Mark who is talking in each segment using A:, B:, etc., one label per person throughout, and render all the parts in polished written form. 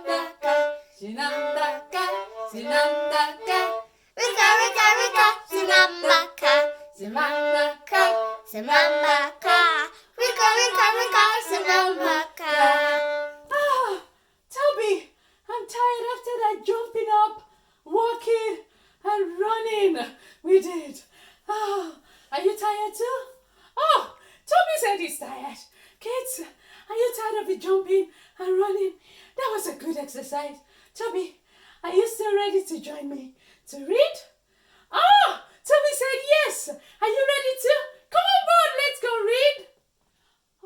A: 신난다까 신난다까 신난다까 Rika Sinamaka Sinamaka Sinamaka Rika Sinamaka.
B: Ah, Toby, I'm tired after that jumping up, walking and running we did. Oh, are you tired too? Oh, Toby said he's tired. Kids, are you tired of the jumping and running? That was a good exercise. Toby, are you still ready to join me to read? Oh, Toby said yes. Are you ready to? Come on board, let's go read.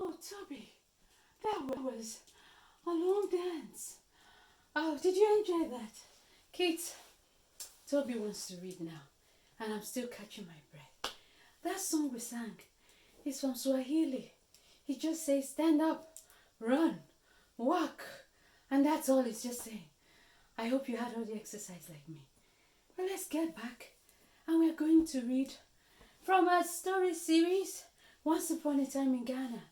B: Oh, Toby, that was a long dance. Oh, did you enjoy that? Kate, Toby wants to read now, and I'm still catching my breath. That song we sang is from Swahili. He just says, stand up, run, walk, and that's all he's just saying. I hope you had all the exercise like me. Well, let's get back, and we're going to read from our story series, Once Upon a Time in Ghana.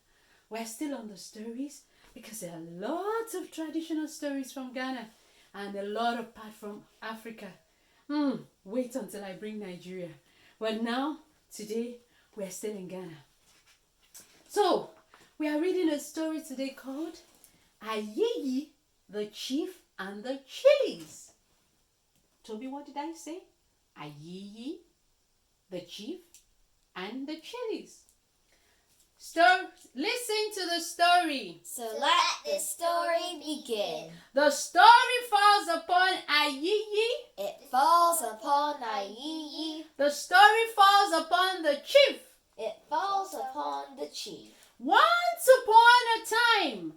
B: We're still on the stories because there are lots of traditional stories from Ghana and a lot apart from Africa. Wait until I bring Nigeria. Well, now, today, we're still in Ghana. So, we are reading a story today called Ayiyi, the Chief and the Chilies. Toby, what did I say? Ayiyi, the Chief and the Chilies. Listen to the story.
A: So let the story begin.
B: The story falls upon Ayiyi.
A: It falls upon Ayiyi.
B: The story falls upon the chief.
A: It falls upon the chief.
B: Once upon a time,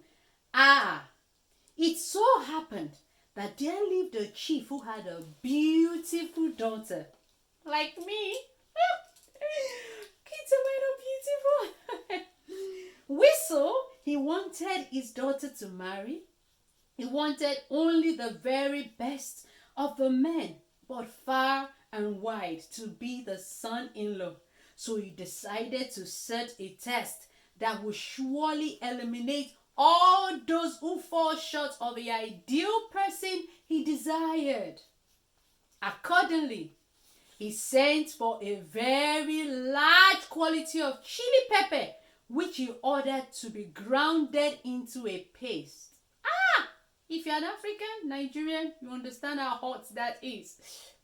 B: it so happened that there lived a chief who had a beautiful daughter. Like me. Kids, am I not beautiful? Whistle, he wanted his daughter to marry. He wanted only the very best of the men, but far and wide, to be the son-in-law. So he decided to set a test that would surely eliminate all those who fall short of the ideal person he desired. Accordingly, he sent for a very large quantity of chili pepper, which he ordered to be grounded into a paste. If you're an African, Nigerian, you understand how hot that is.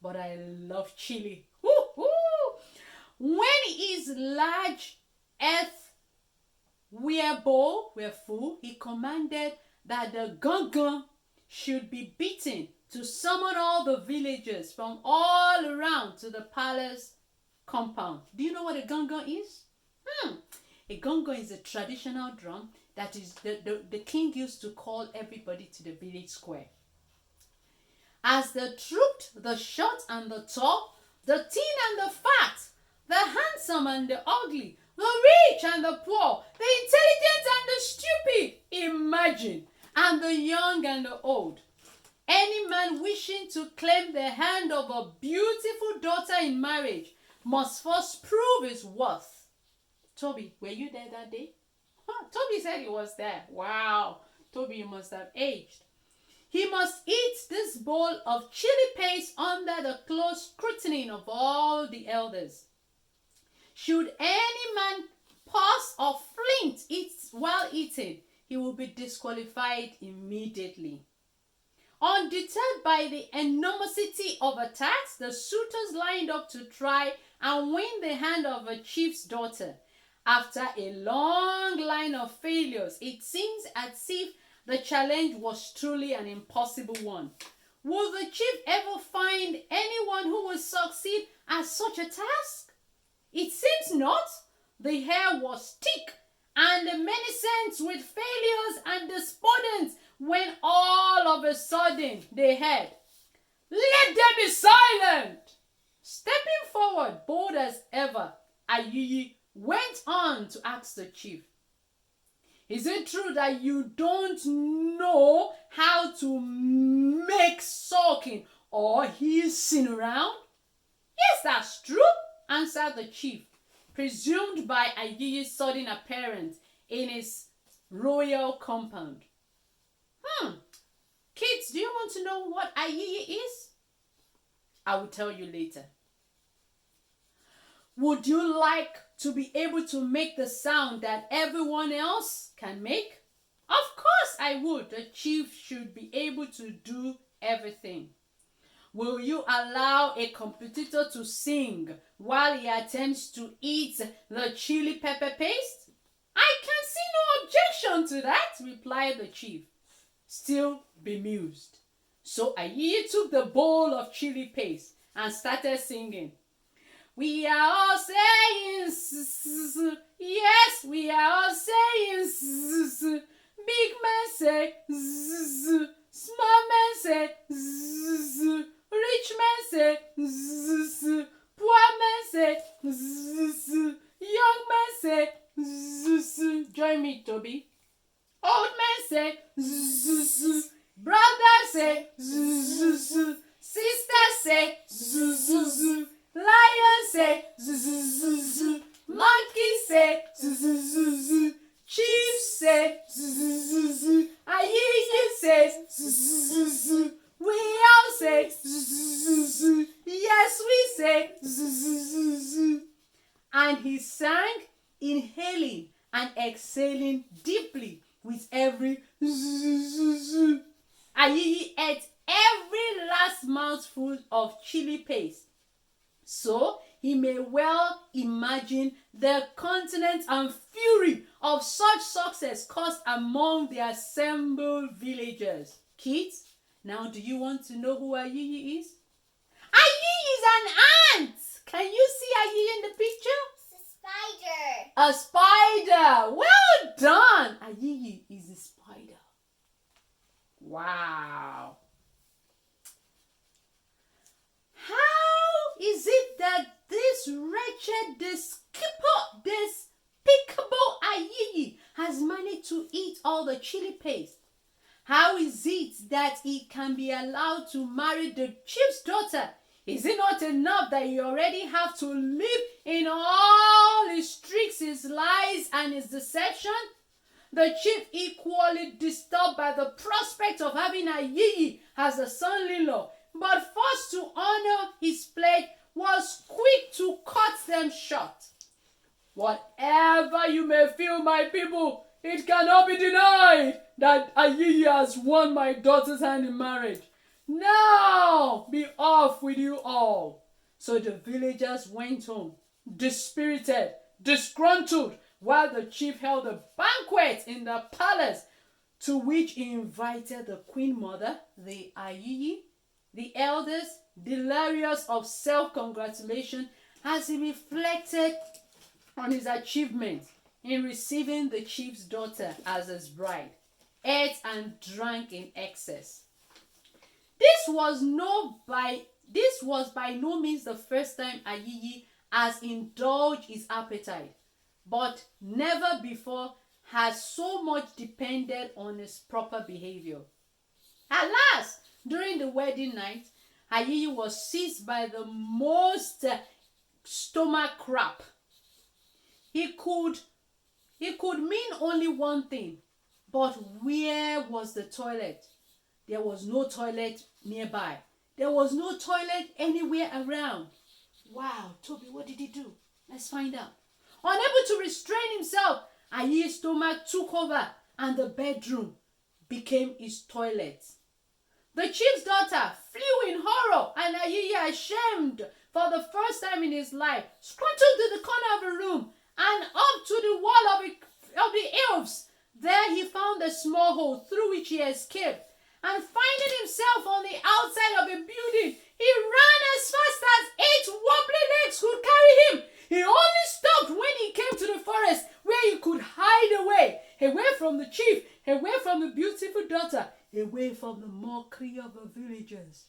B: But I love chili. When his large earthenware bowl were full, he commanded that the gong should be beaten to summon all the villagers from all around to the palace compound. Do you know what a gong is? A gong is a traditional drum that is the king used to call everybody to the village square. As they trooped, the short and the tall, the thin and the fat, the handsome and the ugly, the rich and the poor, the intelligent and the stupid, imagine, and the young and the old. Any man wishing to claim the hand of a beautiful daughter in marriage must first prove his worth. Toby, were you there that day? Toby said he was there. Wow, Toby, you must have aged. He must eat this bowl of chili paste under the close scrutiny of all the elders. Should any man pause or flint while eating, he will be disqualified immediately. Undeterred by the enormity of attacks, the suitors lined up to try and win the hand of a chief's daughter. After a long line of failures, it seems as if the challenge was truly an impossible one. Will the chief ever find anyone who will succeed at such a task? It seems not. The air was thick and menacing with failures and despondence when all of a sudden they heard, "Let them be silent!" Stepping forward, bold as ever, Ayiyi went on to ask the chief, "Is it true that you don't know how to make sulking or hissing around?" "Yes, that's true," answered the chief, presumed by Ayiyi's sudden appearance in his royal compound. Kids, want to know what Ayiyi is? I will tell you later. Would you like to be able to make the sound that everyone else can make? Of course I would. The chief should be able to do everything. Will you allow a competitor to sing while he attempts to eat the chili pepper paste? I can see no objection to that, replied the chief, still bemused. So Ayiyi took the bowl of chili paste and started singing. We are all saying s. Yes, we are all saying s. Big men say z. Small men say z. Rich men say z. Poor men say z. Young men say z. Join me, Toby. Old men say z. Brothers say z. Sisters say z. Lion say z. Monkey say z. Chief say z. Ayiyi says z. We all say z. Yes, we say z. And he sang, inhaling and exhaling deeply with every z. Ayiyi ate every last mouthful of chili paste. So he may well imagine the continent and fury of such success caused among the assembled villagers. Kids, now do you want to know who Ayiyi is? Ayiyi is an ant! Can you see Ayiyi in the picture?
A: Spider.
B: A spider! Well done! Ayiyi is a spider. Wow! How is it that this wretched, despicable Ayiyi has managed to eat all the chili paste? How is it that he can be allowed to marry the chief's daughter? Is it not enough that you already have to live in all his tricks, his lies, and his deception? The chief, equally disturbed by the prospect of having Ayiyi as a son-in-law, but forced to honor his pledge, was quick to cut them short. Whatever you may feel, my people, it cannot be denied that Ayiyi has won my daughter's hand in marriage. Now be off with you all. So the villagers went home, dispirited, disgruntled, while the chief held a banquet in the palace, to which he invited the queen mother, the Ayiyi, the elders, delirious of self-congratulation as he reflected on his achievements in receiving the chief's daughter as his bride, ate and drank in excess. This was by no means the first time Ayiyi has indulged his appetite, but never before has so much depended on his proper behavior. Alas, during the wedding night, Ayiyi was seized by the most stomach cramp. He could mean only one thing, but where was the toilet? There was no toilet nearby. There was no toilet anywhere around. Wow, Toby, what did he do? Let's find out. Unable to restrain himself, Ayiyi's stomach took over and the bedroom became his toilet. The chief's daughter flew in horror, and Ayiyi, ashamed for the first time in his life, scrambled to the corner of the room and up to the wall of the elves. There he found a small hole through which he escaped, and finding himself on the outside of a building, he ran as fast as 8 wobbly legs could carry him. He only stopped when he came to the forest where he could hide away from the chief, away from the beautiful daughter, away from the mockery of the villagers.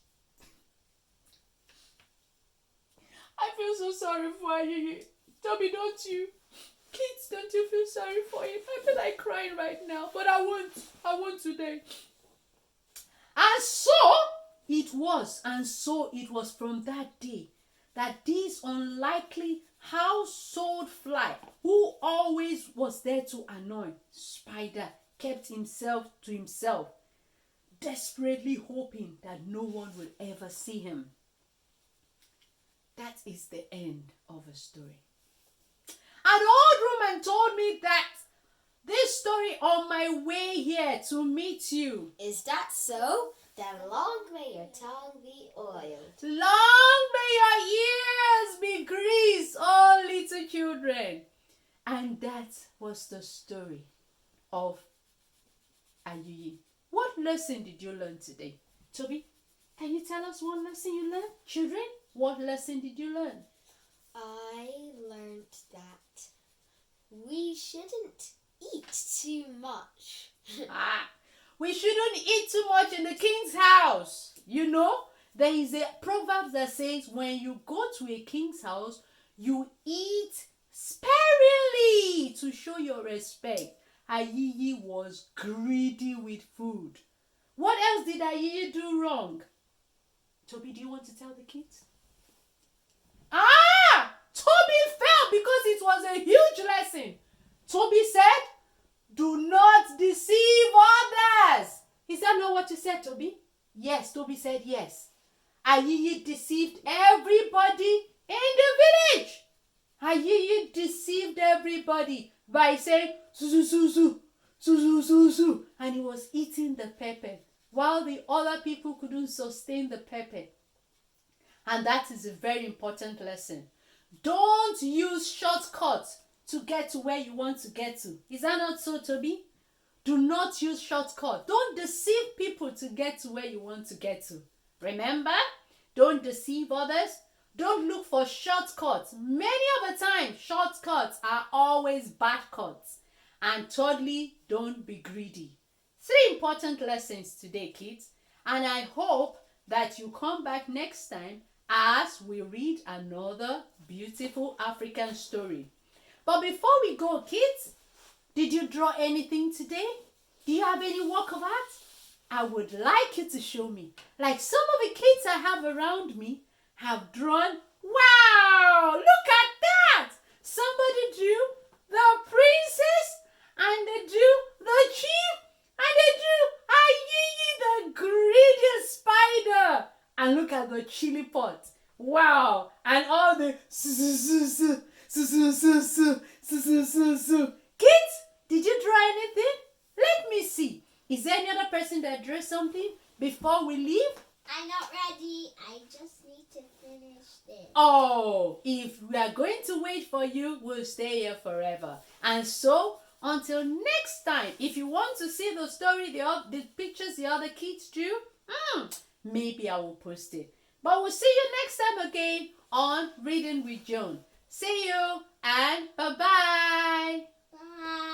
B: I feel so sorry for Ayiyi. Toby, don't you? Kids, don't you feel sorry for him? I feel like crying right now, but I won't today. And so it was from that day that this unlikely household fly, who always was there to annoy, spider, kept himself to himself. desperately hoping that no one will ever see him. That is the end of a story. An old woman told me that this story on my way here to meet you.
A: Is that so? Then long may your tongue be oiled.
B: Long may your ears be greased, oh little children. And that was the story of Ayuyi. What lesson did you learn today? Toby, can you tell us what lesson you learned? Children, what lesson did you learn?
A: I learned that we shouldn't eat too much.
B: We shouldn't eat too much in the king's house. You know, there is a proverb that says when you go to a king's house, you eat sparingly to show your respect. Ayiyi was greedy with food. What else did Ayiyi do wrong? Toby, do you want to tell the kids? Toby fell because it was a huge lesson. Toby said, do not deceive others. Is that not what you said, Toby? Yes, Toby said yes. Ayiyi deceived everybody in the village. Ayiyi deceived everybody by saying, su, su, su, su, su, su, su, and he was eating the pepper while the other people couldn't sustain the pepper. And that is a very important lesson. Don't use shortcuts to get to where you want to get to. Is that not so, Toby? Do not use shortcuts. Don't deceive people to get to where you want to get to. Remember, don't deceive others. Don't look for shortcuts. Many of the time, shortcuts are always bad cuts. And thirdly, don't be greedy. 3 important lessons today, kids. And I hope that you come back next time as we read another beautiful African story. But before we go, kids, did you draw anything today? Do you have any work of art? I would like you to show me. Like some of the kids I have around me have drawn. Wow! Look at that! Somebody drew the princess, and they drew the chief, and they drew Ayiyi, the greedy spider. And look at the chili pot. Wow! And all the Kids, did you draw anything? Let me see. Is there any other person that drew something before we leave?
A: I'm not ready. I just need to finish this.
B: Oh, if we are going to wait for you, we'll stay here forever. And so, until next time, if you want to see the story, the pictures the other kids drew, maybe I will post it. But we'll see you next time again on Reading with Joan. See you and bye-bye.
A: Bye.